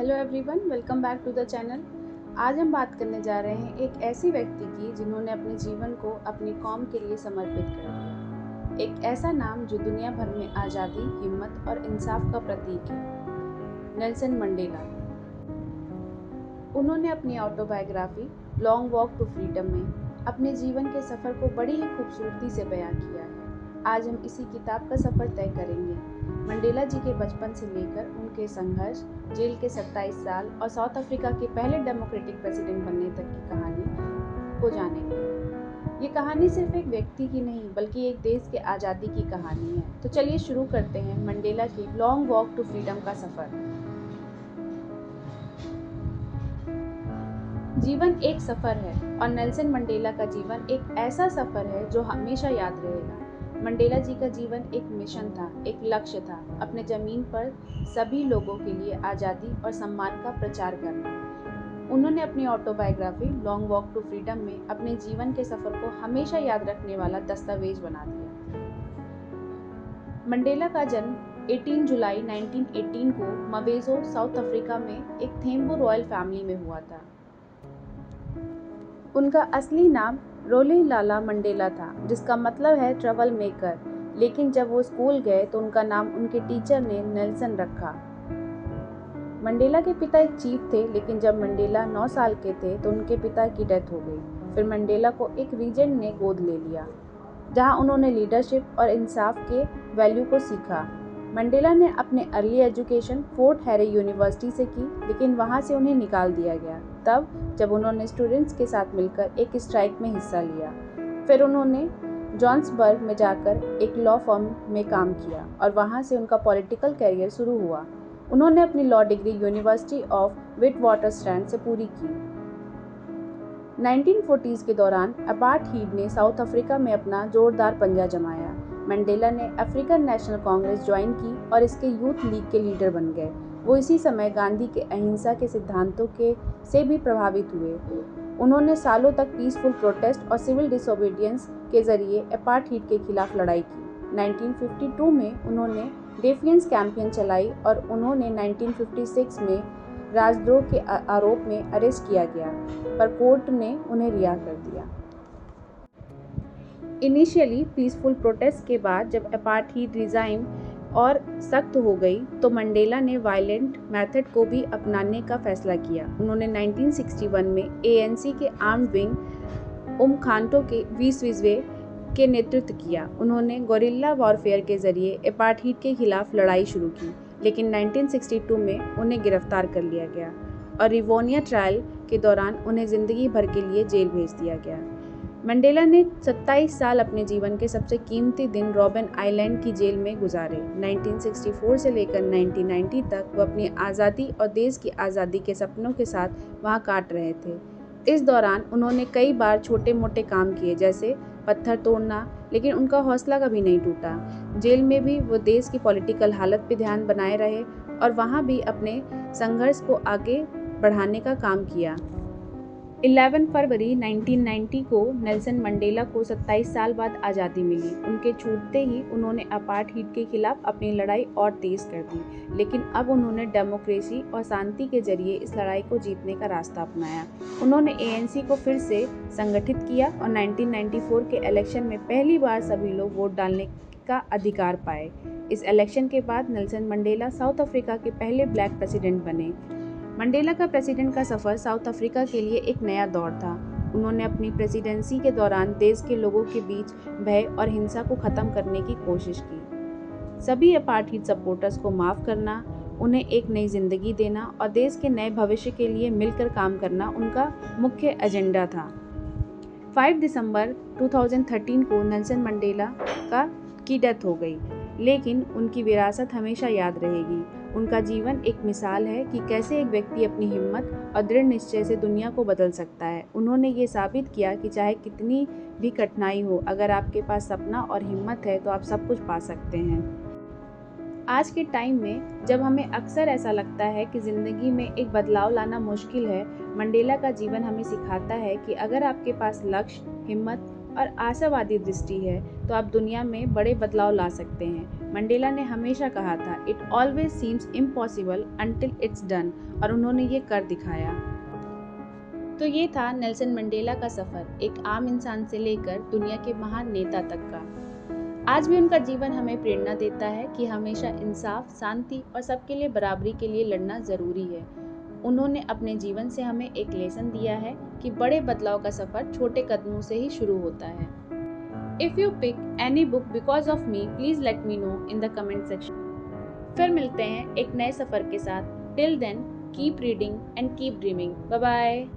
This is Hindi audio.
Hello everyone, welcome back to the channel. आज हम बात करने जा रहे हैं एक ऐसी व्यक्ति की जिन्होंने अपने जीवन को अपनी कौम के लिए समर्पित कर दिया। एक ऐसा नाम जो दुनिया भर में आज़ादी, हिम्मत और इंसाफ का प्रतीक है, नेल्सन मंडेला। उन्होंने अपनी autobiography Long Walk to Freedom में अपने जीवन के सफ़र को बड़ी ही खूबसूरती से बयां किया है। आज हम इसी किताब का सफ़र तय करेंगे। मंडेला जी के बचपन से लेकर उनके संघर्ष, जेल के 27 साल और साउथ अफ्रीका के पहले डेमोक्रेटिक प्रेसिडेंट बनने तक की कहानी को जानेंगे। ये कहानी सिर्फ एक व्यक्ति की नहीं बल्कि एक देश के आज़ादी की कहानी है। तो चलिए शुरू करते हैं मंडेला की लॉन्ग वॉक टू फ्रीडम का सफ़र। जीवन एक सफ़र है और नेल्सन मंडेला का जीवन एक ऐसा सफ़र है जो हमेशा याद रहेगा। मंडेला जी का जीवन एक मिशन था, एक लक्ष्य था, अपने ज़मीन पर सभी लोगों के लिए आज़ादी और सम्मान का प्रचार करना। उन्होंने अपनी autobiography Long Walk to Freedom में अपने जीवन के सफ़र को हमेशा याद रखने वाला दस्तावेज बना दिया। मंडेला का जन्म 18 जुलाई 1918 को मवेज़ो, साउथ अफ्रीका में एक थेम्बू रॉयल फैमिली में हुआ था। उनका असली नाम रोलिलाला मंडेला था, जिसका मतलब है ट्रबल मेकर, लेकिन जब वो स्कूल गए तो उनका नाम उनके टीचर ने नेल्सन रखा। मंडेला के पिता एक चीफ थे, लेकिन जब मंडेला 9 साल के थे तो उनके पिता की डेथ हो गई। फिर मंडेला को एक रीजेंट ने गोद ले लिया, जहां उन्होंने लीडरशिप और इंसाफ के वैल्यू को सीखा। मंडेला ने अपने अर्ली एजुकेशन फोर्ट हैरे यूनिवर्सिटी से की, लेकिन वहां से उन्हें निकाल दिया गया तब जब उन्होंने स्टूडेंट्स के साथ मिलकर एक स्ट्राइक में हिस्सा लिया। फिर उन्होंने जॉन्सबर्ग में जाकर एक लॉ फर्म में काम किया और वहां से उनका पॉलिटिकल करियर शुरू हुआ। उन्होंने अपनी लॉ डिग्री यूनिवर्सिटी ऑफ विटवाटरस्टैंड से पूरी की। 1940s के दौरान अपार्थीड ने साउथ अफ्रीका में अपना जोरदार पंजा जमाया। मंडेला ने अफ्रीकन नेशनल कांग्रेस ज्वाइन की और इसके यूथ लीग के लीडर बन गए। वो इसी समय गांधी के अहिंसा के सिद्धांतों से भी प्रभावित हुए। उन्होंने सालों तक पीसफुल प्रोटेस्ट और सिविल डिसोबीडियंस के जरिए अपार्थीड के खिलाफ लड़ाई की। 1952 में उन्होंने डेफियंस कैंपेन चलाई और उन्होंने 1956 में राजद्रोह के आरोप में अरेस्ट किया गया, पर कोर्ट ने उन्हें रिहा कर दिया। इनिशियली पीसफुल प्रोटेस्ट के बाद जब अपार्थीड रिजाइम और सख्त हो गई तो मंडेला ने वायलेंट मेथड को भी अपनाने का फैसला किया। उन्होंने 1961 में ANC के आर्म्ड विंग उमखांटो के वीसविजवे के नेतृत्व किया। उन्होंने गोरिल्ला वॉरफेयर के जरिए अपार्थीड के खिलाफ लड़ाई शुरू की, लेकिन 1962 में उन्हें गिरफ्तार कर लिया गया और रिवोनिया ट्रायल के दौरान उन्हें जिंदगी भर के लिए जेल भेज दिया गया। मंडेला ने 27 साल अपने जीवन के सबसे कीमती दिन रॉबिन आइलैंड की जेल में गुजारे। 1964 से लेकर 1990 तक वो अपनी आज़ादी और देश की आज़ादी के सपनों के साथ वहाँ काट रहे थे। इस दौरान उन्होंने कई बार छोटे मोटे काम किए, जैसे पत्थर तोड़ना, लेकिन उनका हौसला कभी नहीं टूटा। जेल में भी वो देश की पॉलिटिकल हालत पे ध्यान बनाए रहे और वहाँ भी अपने संघर्ष को आगे बढ़ाने का काम किया। 11 फरवरी 1990 को नेल्सन मंडेला को 27 साल बाद आज़ादी मिली। उनके छूटते ही उन्होंने अपार्थीड के खिलाफ अपनी लड़ाई और तेज कर दी, लेकिन अब उन्होंने डेमोक्रेसी और शांति के जरिए इस लड़ाई को जीतने का रास्ता अपनाया। उन्होंने ANC को फिर से संगठित किया और 1994 के इलेक्शन में पहली बार सभी लोग वोट डालने का अधिकार पाए। इस इलेक्शन के बाद नेल्सन मंडेला साउथ अफ्रीका के पहले ब्लैक प्रेसिडेंट बने। मंडेला का प्रेसिडेंट का सफ़र साउथ अफ्रीका के लिए एक नया दौर था। उन्होंने अपनी प्रेसिडेंसी के दौरान देश के लोगों के बीच भय और हिंसा को ख़त्म करने की कोशिश की। सभी अपार्थीड सपोर्टर्स को माफ़ करना, उन्हें एक नई जिंदगी देना और देश के नए भविष्य के लिए मिलकर काम करना उनका मुख्य एजेंडा था। 5 दिसंबर 2013 को नेल्सन मंडेला की डेथ हो गई, लेकिन उनकी विरासत हमेशा याद रहेगी। उनका जीवन एक मिसाल है कि कैसे एक व्यक्ति अपनी हिम्मत और दृढ़ निश्चय से दुनिया को बदल सकता है। उन्होंने ये साबित किया कि चाहे कितनी भी कठिनाई हो, अगर आपके पास सपना और हिम्मत है तो आप सब कुछ पा सकते हैं। आज के टाइम में जब हमें अक्सर ऐसा लगता है कि ज़िंदगी में एक बदलाव लाना मुश्किल है, मंडेला का जीवन हमें सिखाता है कि अगर आपके पास लक्ष्य, हिम्मत और आशावादी दृष्टि है तो आप दुनिया में बड़े बदलाव ला सकते हैं। मंडेला ने हमेशा कहा था, it always seems impossible until it's done, और उन्होंने ये कर दिखाया। तो ये था नेल्सन मंडेला का सफ़र, एक आम इंसान से लेकर दुनिया के महान नेता तक का। आज भी उनका जीवन हमें प्रेरणा देता है कि हमेशा इंसाफ, शांति और सबके लिए बराबरी के लिए लड़ना ज़रूरी है। उन्होंने अपने जीवन से हमें एक लेसन दिया है कि बड़े बदलाव का सफ़र छोटे कदमों से ही शुरू होता है। If you pick any book because of me, please let me know in the comment section. फिर मिलते हैं एक नए सफ़र के साथ। Till then, keep reading and keep dreaming. Bye bye.